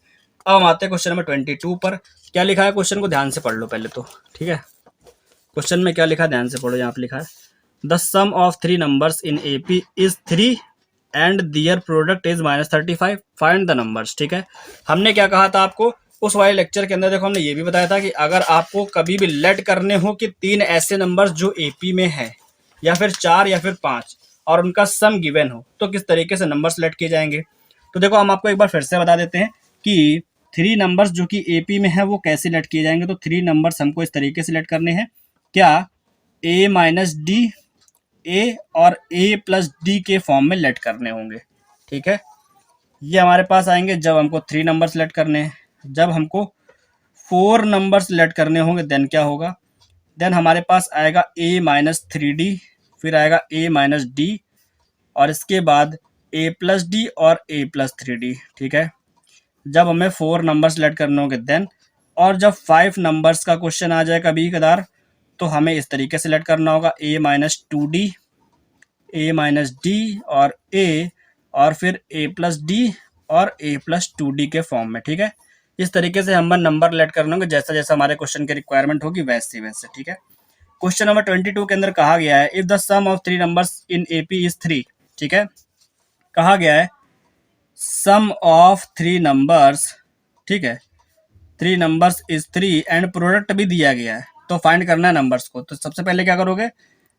अब हम आते हैं क्वेश्चन नंबर 22 पर। क्या लिखा है क्वेश्चन को ध्यान से पढ़ लो पहले तो, ठीक है। क्वेश्चन में क्या लिखा है ध्यान से पढ़ो। यहाँ पे लिखा है the sum of three numbers in AP is 3 and their product is -35, find the numbers, ठीक है। हमने क्या कहा था आपको उस वाले लेक्चर के अंदर, देखो हमने ये भी बताया था कि अगर आपको कभी भी लेट करने हो कि 3 ऐसे नंबर्स जो एपी में है, या फिर 4 या फिर 5, और उनका सम गिवन हो, तो किस तरीके से नंबर सेलेक्ट किए जाएंगे। तो देखो हम आपको एक बार फिर से बता देते हैं कि 3 नंबर्स जो कि एपी में है वो कैसे सेलेक्ट किए जाएंगे। तो 3 नंबर्स हमको इस तरीके से सेलेक्ट करने हैं, क्या ए माइनस डी, ए और ए प्लस डी के फॉर्म में लेट करने होंगे, ठीक है। ये हमारे पास आएंगे जब हमको 3 नंबर सेलेक्ट करने हैं। जब हमको 4 नंबर सेलेक्ट करने होंगे देन क्या होगा, देन हमारे पास आएगा ए माइनस 3D, फिर आएगा ए माइनस डी, और इसके बाद ए प्लस डी और ए प्लस 3D, ठीक है। जब हमें 4 नंबर सेलेक्ट करने होंगे देन, और जब 5 नंबर्स का क्वेश्चन आ जाए कभी कदार, तो हमें इस तरीके से सेलेक्ट करना होगा ए माइनस 2D, ए माइनस डी और ए, और फिर ए प्लस डी और ए प्लस 2D के फॉर्म में, ठीक है। इस तरीके से हम नंबर लेट करने होंगे जैसा जैसा हमारे क्वेश्चन की रिक्वायरमेंट होगी वैसे वैसे, ठीक है। क्वेश्चन नंबर 22 के अंदर कहा गया है if the sum of 3 numbers in AP is 3, ठीक है। कहा गया है सम ऑफ 3 नंबर्स, ठीक है, 3 नंबर्स इज 3 एंड प्रोडक्ट भी दिया गया है, तो फाइंड करना है नंबर्स को। तो सबसे पहले क्या करोगे,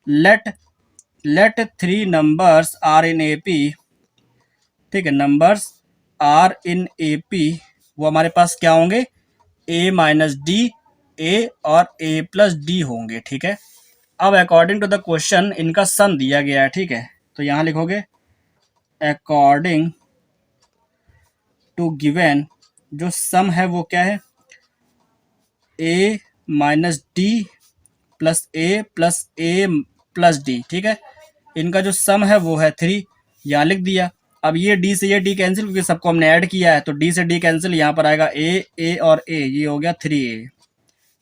let 3 numbers are in AP, ठीक है, नंबर्स आर इन एपी, वो हमारे पास क्या होंगे, ए माइनस डी, ए और ए प्लस डी होंगे, ठीक है। अब अकॉर्डिंग टू द क्वेश्चन इनका सम दिया गया है, ठीक है। तो यहाँ लिखोगे अकॉर्डिंग टू गिवन, जो सम है वो क्या है, ए माइनस डी प्लस ए प्लस डी, ठीक है। इनका जो सम है वो है 3, यहाँ लिख दिया। अब ये डी से ये डी कैंसिल, क्योंकि सबको हमने ऐड किया है, तो डी से डी कैंसिल, यहाँ पर आएगा ए और ए, ये हो गया 3a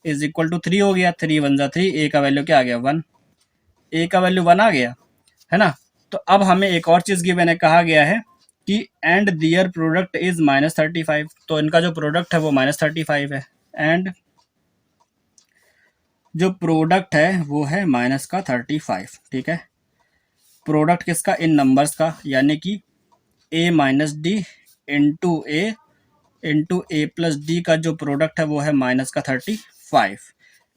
इज इक्वल टू 3 हो गया, 3 1 3, ए का वैल्यू क्या आ गया 1, ए का वैल्यू 1 आ गया, है ना। तो अब हमें एक और चीज़ गिवन है, कहा गया है कि एंड दियर प्रोडक्ट इज -35, तो इनका जो प्रोडक्ट है वो -35 है, एंड जो प्रोडक्ट है वो है -35, ठीक है। प्रोडक्ट किसका, इन नंबर्स का, यानी कि ए माइनस डी इंटू ए प्लस डी का जो प्रोडक्ट है वो है -35।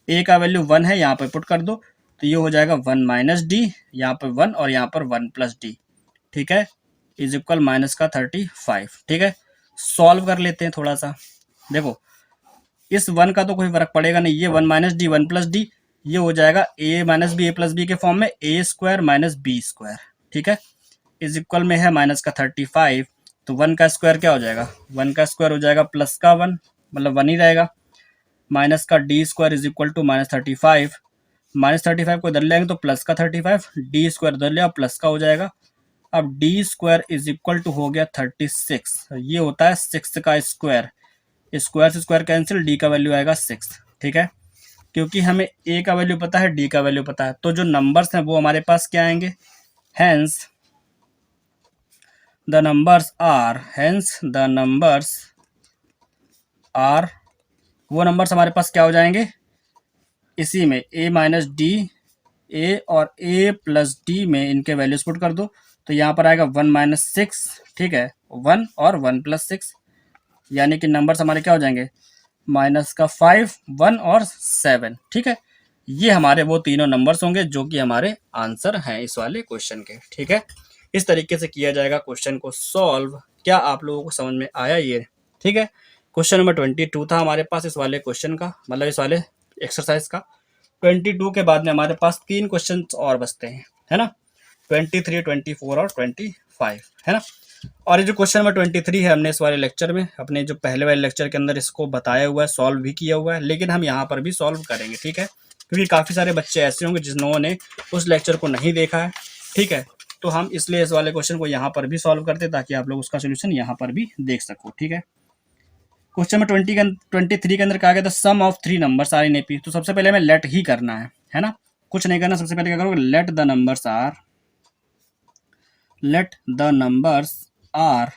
ए का वैल्यू 1 है, यहाँ पर पुट कर दो, तो ये हो जाएगा 1 माइनस डी, यहाँ पर 1 और यहाँ पर 1 प्लस डी, ठीक है, इज इक्वल -35, ठीक है। सॉल्व कर लेते हैं थोड़ा सा। देखो इस 1 का तो कोई फर्क पड़ेगा नहीं, ये 1 माइनस डी 1 प्लस डी, ये हो जाएगा ए माइनस बी ए प्लस बी के फॉर्म में ए स्क्वायर माइनस बी स्क्वायर, ठीक है, इज इक्वल में है -35, तो 1 का स्क्वायर क्या हो जाएगा, 1 का स्क्वायर हो जाएगा प्लस का 1, मतलब 1 ही रहेगा, माइनस का D square is equal to -35, -35 को इधर ले आएंगे तो प्लस का 35, डी स्क्वायर इधर ले आओ प्लस का हो जाएगा। अब D square is equal to हो गया 36, ये होता है 6 का स्क्वायर, स्क्वायर से स्क्वायर कैंसिल, डी का वैल्यू आएगा 6, ठीक है। क्योंकि हमें ए का वैल्यू पता है, डी का वैल्यू पता है, तो जो नंबर्स हैं वो हमारे पास क्या आएंगे, हेंस द नंबर्स आर, वो नंबर्स हमारे पास क्या हो जाएंगे, इसी में ए माइनस डी, ए और ए प्लस डी में इनके वैल्यूज पुट कर दो, तो यहाँ पर आएगा 1 माइनस 6, ठीक है, 1 और 1 प्लस 6, यानी कि नंबर्स हमारे क्या हो जाएंगे, माइनस का 5, 1 और 7, ठीक है। ये हमारे वो तीनों नंबर्स होंगे जो कि हमारे आंसर हैं इस वाले क्वेश्चन के, ठीक है। इस तरीके से किया जाएगा क्वेश्चन को सॉल्व। क्या आप लोगों को समझ में आया ये, ठीक है। क्वेश्चन नंबर 22 था हमारे पास इस वाले क्वेश्चन का, मतलब इस वाले एक्सरसाइज का। 22 के बाद में हमारे पास 3 क्वेश्चन और बचते हैं, है ना, 23, 24 और 25, है ना। और ये जो क्वेश्चन नंबर 23 है, हमने इस वाले लेक्चर में, अपने जो पहले वाले लेक्चर के अंदर इसको बताया हुआ है, सॉल्व भी किया हुआ है, लेकिन हम यहाँ पर भी सॉल्व करेंगे, ठीक है, क्योंकि काफ़ी सारे बच्चे ऐसे होंगे जिन्होंने उस लेक्चर को नहीं देखा है, ठीक है। तो हम इसलिए इस वाले क्वेश्चन को यहाँ पर भी सॉल्व करते ताकि आप लोग उसका सोल्यूशन यहाँ पर भी देख सको। ठीक है, क्वेश्चन नंबर 23 के अंदर कहा गया था sum of three numbers are in AP. तो सबसे पहले हमें लेट ही करना है ना, कुछ नहीं करना। सबसे पहले क्या करोगे, लेट द नंबर्स आर।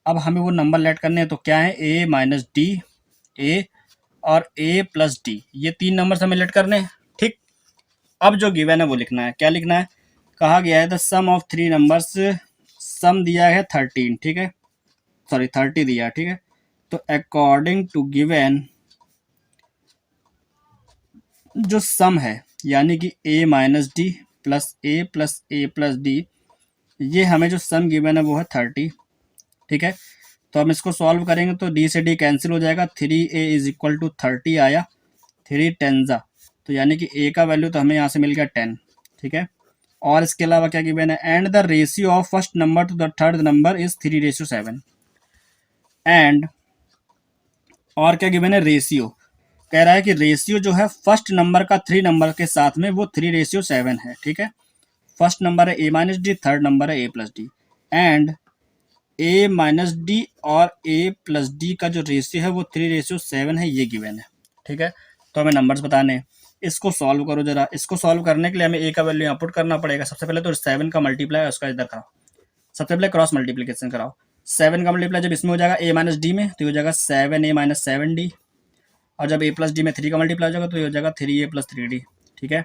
अब हमें वो नंबर लेट करने हैं, तो क्या है, ए माइनस डी, ए और ए प्लस डी, ये तीन नंबर्स हमें लेट करने हैं। ठीक, अब जो गिवन है वो लिखना है। क्या लिखना है, कहा गया है the sum of three numbers, sum दिया है 13, ठीक है, सॉरी 30 दिया है, ठीक है। तो अकॉर्डिंग टू गिवन जो सम है, यानी कि a minus D plus A plus D, ये हमें जो सम गिवन है वो है 30, ठीक है। तो हम इसको सॉल्व करेंगे तो d से d कैंसिल हो जाएगा, 3a इज इक्वल टू 30 आया, 3 टेंजा, तो यानी कि a का वैल्यू तो हमें यहाँ से मिल गया 10, ठीक है। और इसके अलावा क्या गिवन है, and the ratio of first number two the third number is 3:7। And और क्या गिवन है, रेशियो, कह रहा है कि रेशियो जो है फर्स्ट नंबर का थ्री नंबर के साथ में वो 3:7 है, ठीक है। फर्स्ट नंबर है a minus D, third number है a plus D, and a minus D और a प्लस डी का जो रेशियो है वो 3:7 है, ये गिवन है, ठीक है। तो हमें नंबर्स बताने हैं, इसको सॉल्व करो जरा। इसको सॉल्व करने के लिए हमें a का वैल्यू यहाँ पुट करना पड़ेगा। सबसे पहले तो 7 का मल्टीप्लाई उसका इधर कराओ, सबसे पहले क्रॉस मल्टीप्लीकेशन कराओ। 7 का मल्टीप्लाई जब इसमें हो जाएगा a माइनस डी में, तो हो जाएगा 7a माइनस 7d, और जब a प्लस डी में 3 का मल्टीप्लाई हो जाएगा तो ये हो जाएगा 3a प्लस 3d, ठीक है।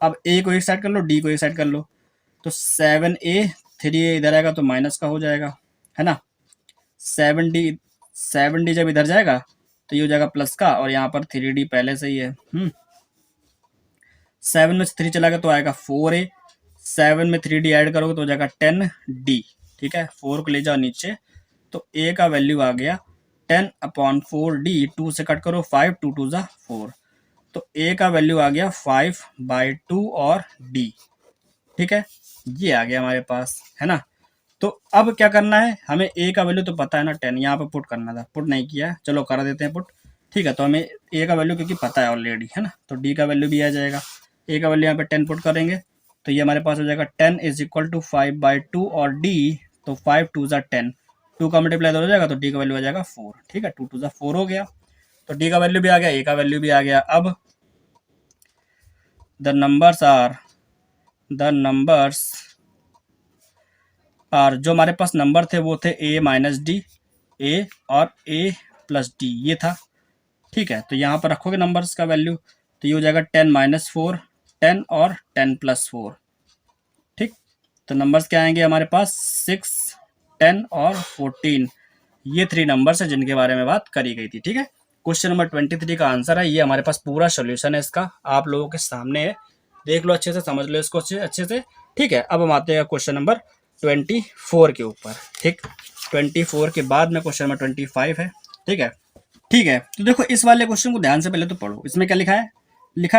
अब a को एक साइड कर लो, d को एक साइड कर लो, तो 7a 3a इधर आएगा तो माइनस का हो जाएगा, है ना। 7d जब इधर जाएगा तो ये हो जाएगा प्लस का, और यहाँ पर 3d पहले से ही है। 7 में से 3 चला गया तो आएगा 4a, 7 में 3d ऐड करोगे तो हो जाएगा 10d, ठीक है। 4 को ले जाओ नीचे, तो a का वैल्यू आ गया 10/4d, 2 से कट करो 5, 2 2 जा 4, तो a का वैल्यू आ गया 5/2 और d, ठीक है, ये आ गया हमारे पास, है ना। तो अब क्या करना है, हमें a का वैल्यू तो पता है ना 10, यहाँ पे पुट करना था, पुट नहीं किया है, चलो कर देते हैं पुट, ठीक है। तो हमें a का वैल्यू क्योंकि पता है ऑलरेडी, है ना, तो d का वैल्यू भी आ जाएगा। a का वैल्यू यहाँ पे 10 पुट करेंगे तो ये हमारे पास हो जाएगा 10 इज इक्वल टू 5/2 और d, तो 5 2 जा 10, 2 का मल्टीप्लाई हो जाएगा तो d का वैल्यू आ जाएगा 4, ठीक है, 2 2 जा 4 हो गया, तो d का वैल्यू भी आ गया, a का वैल्यू भी आ गया। अब द नंबर्स आर, जो हमारे पास नंबर थे वो थे a माइनस डी, a और a प्लस डी, ये था, ठीक है। तो यहाँ पर रखोगे नंबर्स का वैल्यू, तो ये हो जाएगा 10 माइनस 4, 10 और 10 प्लस 4, ठीक। तो नंबर्स क्या आएंगे हमारे पास, 6, 10 और 14, ये थ्री नंबर्स है जिनके बारे में बात करी गई थी, ठीक है। क्वेश्चन नंबर 23 का आंसर है, ये हमारे पास पूरा सोल्यूशन है इसका, आप लोगों के सामने है, देख लो अच्छे से, समझ लो इसको अच्छे से, ठीक है। अब हम आते हैं क्वेश्चन नंबर 24 के ऊपर, ठीक। 24 के बाद में क्वेश्चन नंबर 25 है, ठीक है। ठीक है, तो देखो इस वाले क्वेश्चन को ध्यान से पहले तो पढ़ो, इसमें क्या लिखा है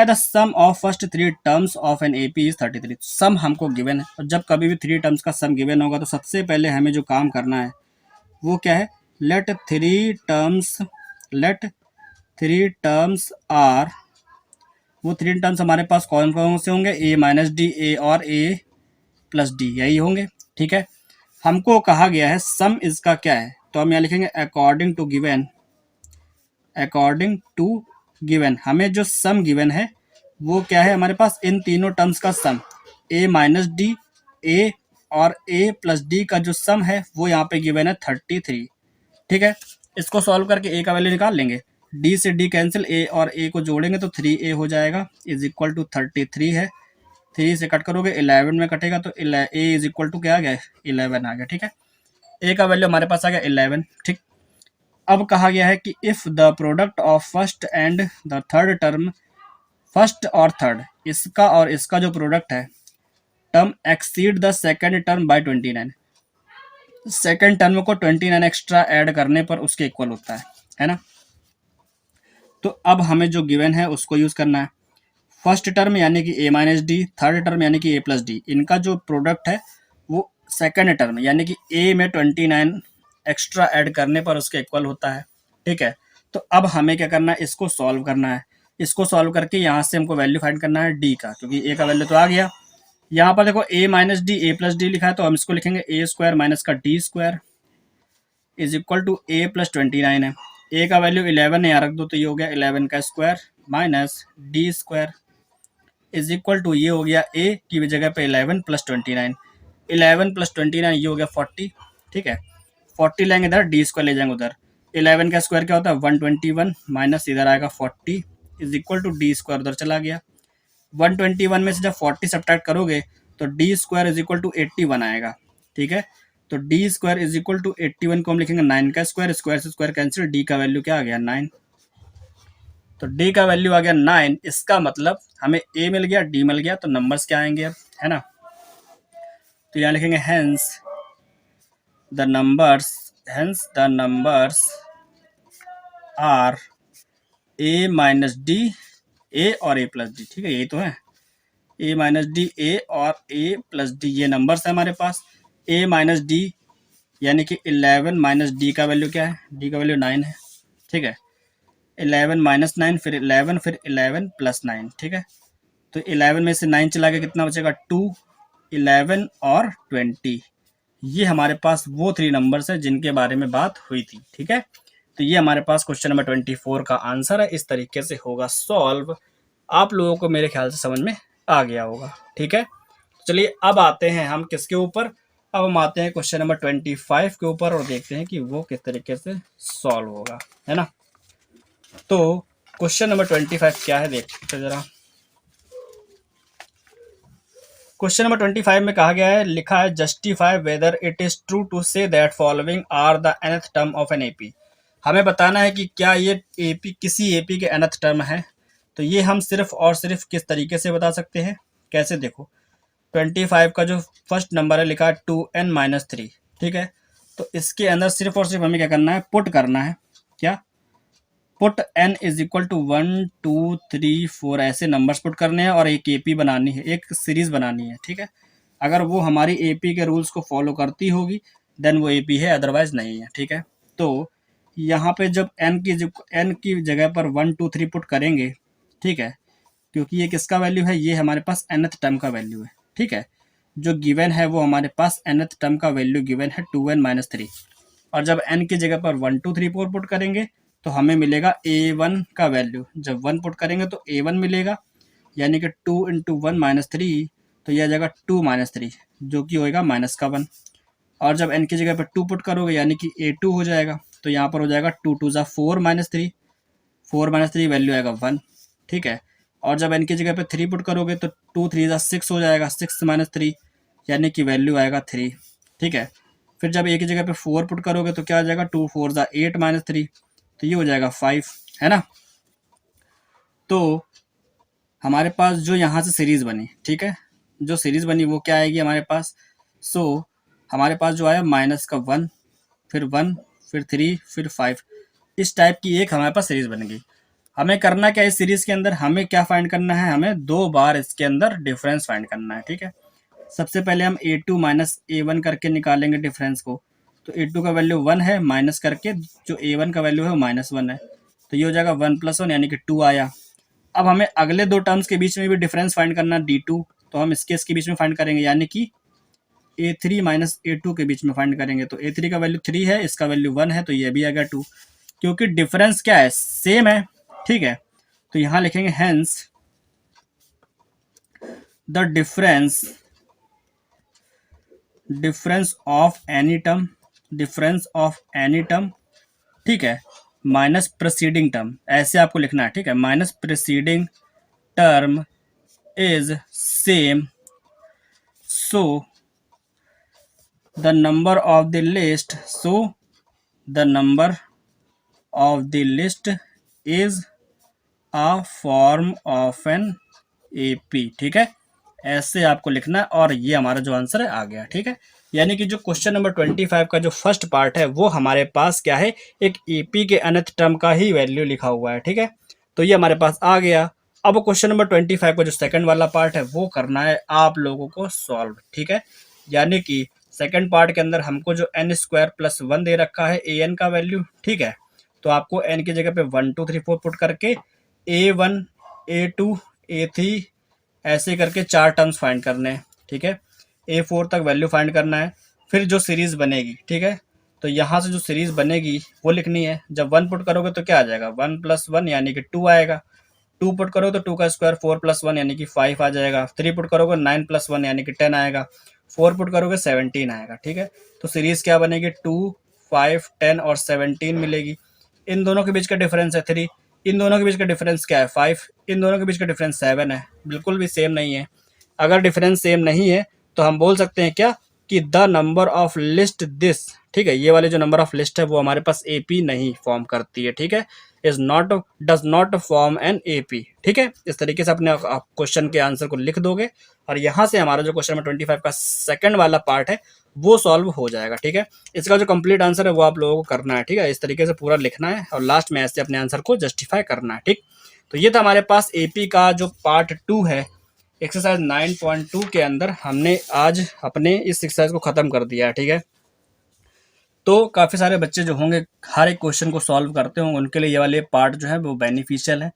the sum of first three terms of an AP is 33। Sum हमको गिवन है, और जब कभी भी थ्री टर्म्स का सम गिवन होगा तो सबसे पहले हमें जो काम करना है वो क्या है, लेट थ्री टर्म्स आर, वो थ्री टर्म्स हमारे पास कौन कौन से होंगे, a माइनस डी, ए और a प्लस डी, यही होंगे, ठीक है। हमको कहा गया है सम इसका क्या है, तो हम यहाँ लिखेंगे अकॉर्डिंग टू गिवन, हमें जो सम गिवन है वो क्या है हमारे पास, इन तीनों टर्म्स का सम, a माइनस डी, a और a प्लस डी का जो सम है वो यहाँ पे गिवन है 33, ठीक है। इसको सॉल्व करके a का वैल्यू निकाल लेंगे, d से d कैंसिल, a और a को जोड़ेंगे तो 3a हो जाएगा, इज इक्वल टू 33 है, 3 से कट करोगे 11 में कटेगा तो a इज इक्वल टू क्या आ गया, 11 आ गया, ठीक है। a का वैल्यू हमारे पास आ गया 11, ठीक। अब कहा गया है कि if the product of first and the third term, first और थर्ड, इसका और इसका जो प्रोडक्ट है term exceed the second term by 29, second term को 29 एक्स्ट्रा ऐड करने पर उसके इक्वल होता है ना। तो अब हमें जो गिवन है उसको यूज करना है, फर्स्ट टर्म यानी कि a minus D, third term यानी कि a प्लस डी, इनका जो प्रोडक्ट है वो सेकेंड टर्म यानी कि a में 29 एक्स्ट्रा ऐड करने पर उसके इक्वल होता है, ठीक है। तो अब हमें क्या करना है, इसको सॉल्व करना है, इसको सॉल्व करके यहाँ से हमको वैल्यू फाइंड करना है d का, क्योंकि a का वैल्यू तो आ गया, यहाँ पर देखो a minus D A plus D लिखा है, तो हम इसको लिखेंगे ए स्क्वायर माइनस का D square is equal to A plus 29 है। ए का वैल्यू 11 है, यहाँ रख दो तो ये हो गया 11 का square minus D square is equal to ये हो गया ए की जगह पे 11 प्लस 29, 11 प्लस 29 ये हो गया 40। ठीक है, 40 लेंगे इधर, डी स्क्वायर ले जाएंगे उधर। 11 का स्क्वायर क्या होता है 121 माइनस इधर आएगा 40 is equal to D square उधर चला गया। 121 में से जब 40 सब्ट्रैक्ट करोगे तो D square is equal to 81 आएगा। ठीक है, तो D square is equal to 81 को हम लिखेंगे 9 का स्क्वायर, स्क्वायर से स्क्वायर कैंसिल, डी का वैल्यू क्या आ गया 9। तो डी का वैल्यू आ गया 9। इसका मतलब हमें ए मिल गया, डी मिल गया, तो नंबर्स क्या आएंगे अब, है ना। तो यहाँ लिखेंगे hence the numbers are a minus D, a और ए प्लस डी। ठीक है, यही तो है, ए माइनस डी ए और ए प्लस डी, ये नंबर्स है हमारे पास। ए माइनस डी यानी कि 11 माइनस डी का वैल्यू क्या है, डी का वैल्यू 9 है। ठीक है, 11 माइनस 9 फिर 11 फिर 11 प्लस 9। ठीक है, तो 11 में से 9 चला गया, कितना बचेगा 2, 11 और 20। ये हमारे पास वो 3 नंबर्स है जिनके बारे में बात हुई थी। ठीक है, तो ये हमारे पास क्वेश्चन नंबर 24 का आंसर है। इस तरीके से होगा सॉल्व। आप लोगों को मेरे ख्याल से समझ में आ गया होगा। ठीक है, चलिए अब आते हैं हम किसके ऊपर, अब हम आते हैं क्वेश्चन नंबर 25 के ऊपर और देखते हैं कि वो किस तरीके से सॉल्व होगा, है ना। तो क्वेश्चन नंबर 25 क्या है देखते हैं जरा। क्वेश्चन नंबर 25 में कहा गया है, लिखा है justify whether it is true to say that following are the nth term of an AP. हमें बताना है कि क्या ये एपी किसी एपी के nth टर्म है। तो ये हम सिर्फ और सिर्फ किस तरीके से बता सकते हैं, कैसे, देखो 25 का जो फर्स्ट नंबर है लिखा है 2n-3। ठीक है, तो इसके अंदर सिर्फ और सिर्फ हमें क्या करना है, पुट करना है। क्या, put n is equal to 1 2 3 4 ऐसे नंबर्स पुट करने हैं और एक एपी बनानी है, एक सीरीज बनानी है। ठीक है, अगर वो हमारी एपी के रूल्स को फॉलो करती होगी देन वो एपी है, अदरवाइज नहीं है। ठीक है, तो यहाँ पे जब n की जगह पर 1 2 3 पुट करेंगे, ठीक है, क्योंकि ये किसका वैल्यू है, ये हमारे पास nth टर्म का वैल्यू है। ठीक है, जो गिवन है वो हमारे पास nth टर्म का वैल्यू गिवन है 2n-3, और जब n की जगह पर 1 2 3 4 पुट करेंगे तो हमें मिलेगा a1 का वैल्यू। जब 1 पुट करेंगे तो a1 मिलेगा, यानी कि 2 × 1-3, तो यह आ जाएगा 2-3, जो कि होएगा माइनस का 1। और जब n की जगह पर 2 पुट करोगे यानी कि a2 हो जाएगा, तो यहाँ पर हो जाएगा 2 2 ज़ा 4-3, 4-3 वैल्यू आएगा 1। ठीक है, और जब n की जगह पे 3 पुट करोगे तो 2 3 ज़ा 6 हो जाएगा, 6-3 यानी कि वैल्यू आएगा 3। ठीक है, फिर जब a की जगह पे 4 पुट करोगे तो क्या आ जाएगा, 2 4 ज़ा 8-3, तो ये हो जाएगा 5, है ना। तो हमारे पास जो यहाँ से सीरीज बनी, ठीक है, जो सीरीज बनी वो क्या आएगी हमारे पास, हमारे पास जो आया माइनस का 1 फिर 1 फिर 3 फिर 5, इस टाइप की एक हमारे पास सीरीज बन गई। हमें करना क्या है इस सीरीज के अंदर, हमें क्या फाइंड करना है, हमें 2 बार इसके अंदर डिफरेंस फाइंड करना है। ठीक है, सबसे पहले हम a2 माइनस a1 करके निकालेंगे डिफरेंस को। तो a2 का वैल्यू 1 है, माइनस करके जो a1 का वैल्यू है वो -1 है, तो ये हो जाएगा 1 + 1 यानी कि 2 आया। अब हमें अगले 2 टर्म्स के बीच में भी डिफरेंस फाइंड करना है d2, तो हम इसके बीच में फाइंड करेंगे, यानी कि a3 माइनस a2 के बीच में फाइंड करेंगे। तो a3 का वैल्यू 3 है, इसका वैल्यू 1 है, तो ये भी आ गया 2, क्योंकि डिफरेंस क्या है, सेम है। ठीक है, तो यहाँ लिखेंगे hence the difference of any term, ठीक है, माइनस प्रीसीडिंग टर्म, ऐसे आपको लिखना है। ठीक है, minus preceding term is same, so the number of the list is a form of an AP. ठीक है, ऐसे आपको लिखना है, और ये हमारा जो आंसर है आ गया। ठीक है, यानी कि जो क्वेश्चन नंबर 25 का जो फर्स्ट पार्ट है वो हमारे पास क्या है, एक एपी के nth टर्म का ही वैल्यू लिखा हुआ है। ठीक है, तो ये हमारे पास आ गया। अब क्वेश्चन नंबर 25 का जो सेकंड वाला पार्ट है वो करना है आप लोगों को सॉल्व। ठीक है, यानी कि सेकंड पार्ट के अंदर हमको जो n² + 1 दे रखा है an का वैल्यू। ठीक है, तो आपको n की जगह पे 1 2 3 4 पुट करके a1 a2 a3 ऐसे करके 4 टर्म्स फाइंड करने हैं। ठीक है। A4 तक वैल्यू फाइंड करना है, फिर जो सीरीज़ बनेगी, ठीक है, तो यहाँ से जो सीरीज़ बनेगी वो लिखनी है। जब 1 पुट करोगे तो क्या आ जाएगा, 1 + 1 यानी कि 2 आएगा। 2 पुट करो तो 2 का स्क्वायर 4 + 1 यानी कि 5 आ जाएगा। 3 पुट करोगे 9 + 1 यानी कि 10 आएगा। 4 पुट करोगे 17 आएगा, ठीक है। तो सीरीज़ क्या बनेगी, 2, 5, 10 और 17 मिलेगी। इन दोनों के बीच का डिफरेंस है 3, इन दोनों के बीच का डिफरेंस क्या है 5, इन दोनों के बीच का डिफरेंस 7 है। बिल्कुल भी सेम नहीं है। अगर डिफरेंस सेम नहीं है तो हम बोल सकते हैं क्या कि the number of list this, ठीक है, ये वाले जो नंबर ऑफ लिस्ट है वो हमारे पास एपी नहीं फॉर्म करती है, ठीक है। Is not, does not form an AP, ठीक है। इस तरीके से अपने आप क्वेश्चन के आंसर को लिख दोगे और यहाँ से हमारा जो क्वेश्चन नंबर 25 का सेकंड वाला पार्ट है वो सॉल्व हो जाएगा, ठीक है। इसका जो कंप्लीट आंसर है वो आप लोगों को करना है, ठीक है। इस तरीके से पूरा लिखना है और लास्ट में ऐसे अपने आंसर को जस्टिफाई करना है, ठीक। तो ये था हमारे पास एपी का जो पार्ट 2 है एक्सरसाइज 9.2 के अंदर। हमने आज अपने इस एक्सरसाइज को ख़त्म कर दिया है, ठीक है। तो काफ़ी सारे बच्चे जो होंगे हर एक क्वेश्चन को सॉल्व करते होंगे, उनके लिए ये वाले पार्ट जो है वो बेनिफिशियल है।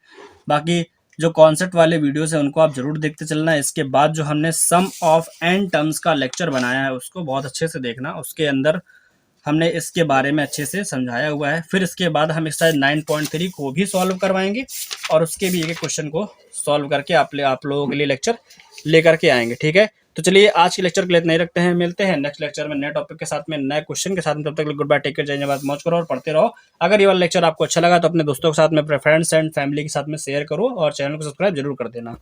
बाकी जो कॉन्सेप्ट वाले वीडियोस हैं उनको आप ज़रूर देखते चलना। इसके बाद जो हमने सम ऑफ एन टर्म्स का लेक्चर बनाया है उसको बहुत अच्छे से देखना, उसके अंदर हमने इसके बारे में अच्छे से समझाया हुआ है। फिर इसके बाद हम एक्सरसाइज 9.3 को भी सॉल्व करवाएंगे और उसके भी एक क्वेश्चन को सॉल्व करके आप लोगों के लिए लेक्चर लेकर के आएंगे, ठीक है। तो चलिए आज के लेक्चर के लिए इतना ही रखते हैं, मिलते हैं नेक्स्ट लेक्चर में नए टॉपिक के साथ में, नए क्वेश्चन के साथ में। तब तक गुड बाय, टेक केयर, जय हिंद, मौज करो और पढ़ते रहो। अगर ये वाला लेक्चर आपको अच्छा लगा तो अपने दोस्तों के साथ में, अपने फ्रेंड्स एंड फैमिली के साथ में शेयर करो और चैनल को सब्सक्राइब जरूर कर देना।